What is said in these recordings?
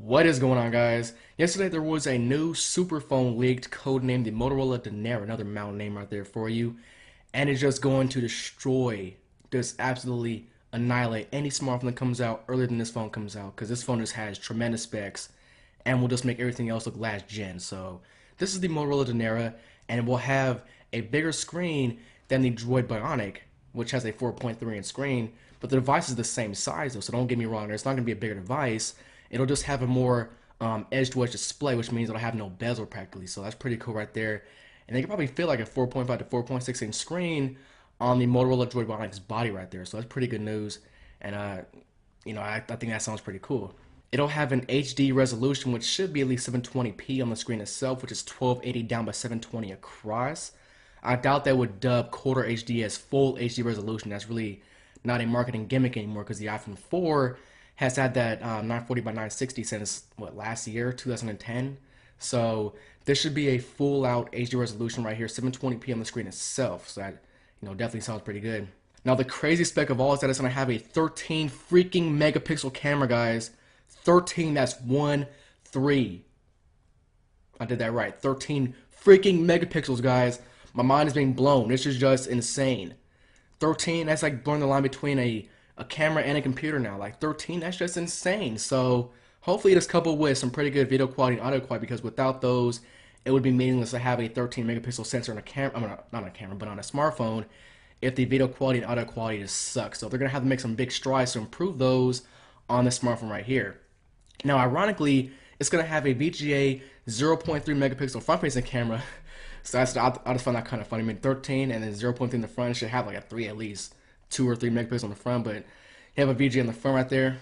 What is going on, guys? Yesterday there was a new super phone leaked, codenamed the Motorola Dinara, another mountain name right there for you, and it's just going to destroy, just absolutely annihilate any smartphone that comes out earlier than this phone comes out, because this phone just has tremendous specs and will just make everything else look last gen. So this is the Motorola Dinara, and it will have a bigger screen than the Droid Bionic, which has a 4.3-inch screen, but the device is the same size though, so don't get me wrong, it's not going to be a bigger device. It'll just have a more edge-to-edge display, which means it'll have no bezel practically. So that's pretty cool right there. And they can probably fit like a 4.5 to 4.6 inch screen on the Motorola Droid Bionics body right there. So that's pretty good news. And I think that sounds pretty cool. It'll have an HD resolution, which should be at least 720p on the screen itself, which is 1280 down by 720 across. I doubt they would dub Quarter HD as full HD resolution. That's really not a marketing gimmick anymore, because the iPhone 4 has had that 940 by 960 since what, last year, 2010. So this should be a full out HD resolution right here, 720p on the screen itself. So that definitely sounds pretty good. Now the crazy spec of all is that it's gonna have a 13 freaking megapixel camera, guys. 13, that's 1-3. I did that right. 13 freaking megapixels, guys. My mind is being blown. This is just insane. 13, that's like blurring the line between a camera and a computer now. Like 13, that's just insane. So hopefully it's coupled with some pretty good video quality and audio quality, because without those, it would be meaningless to have a 13 megapixel sensor on a camera. I mean, not on a camera, but on a smartphone, if the video quality and audio quality just sucks. So they're gonna have to make some big strides to improve those on this smartphone right here. Now, ironically, it's gonna have a VGA 0.3 megapixel front-facing camera. So I just find that kind of funny. I mean, 13 and then 0.3 in the front, it should have like a 3 at least. 2 or 3 megapixels on the front, but you have a VGA on the front right there.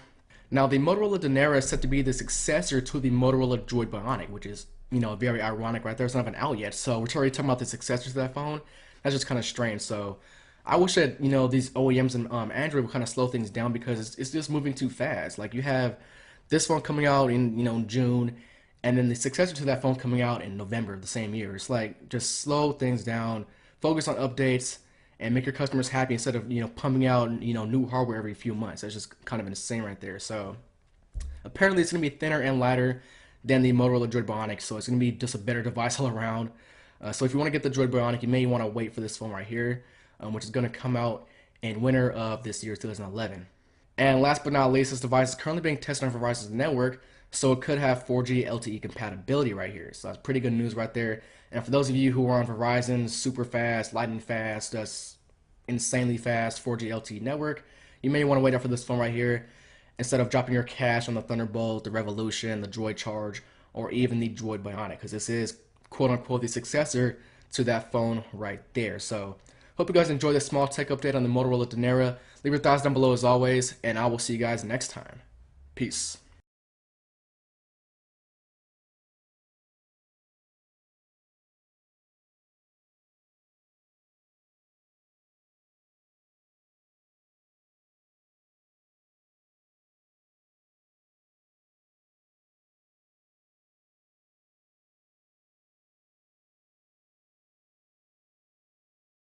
Now, the Motorola Dinara is set to be the successor to the Motorola Droid Bionic, which is, very ironic right there. It's not even out yet, so we're already talking about the successor to that phone. That's just kind of strange. So I wish that, these OEMs and Android would kind of slow things down, because it's just moving too fast. Like, you have this phone coming out in, June, and then the successor to that phone coming out in November of the same year. It's like, just slow things down, focus on updates, and make your customers happy instead of pumping out new hardware every few months. That's just kind of insane right there. So apparently it's gonna be thinner and lighter than the Motorola Droid Bionic, so it's gonna be just a better device all around. So if you want to get the Droid Bionic, you may want to wait for this phone right here, which is gonna come out in winter of this year, 2011. And last but not least, this device is currently being tested on Verizon's network, so it could have 4G LTE compatibility right here. So that's pretty good news right there. And for those of you who are on Verizon's super fast, lightning fast, insanely fast 4G LTE network, you may want to wait out for this phone right here instead of dropping your cash on the Thunderbolt, the Revolution, the Droid Charge, or even the Droid Bionic, because this is quote unquote the successor to that phone right there. So hope you guys enjoyed this small tech update on the Motorola Dinara. Leave your thoughts down below as always, and I will see you guys next time. Peace.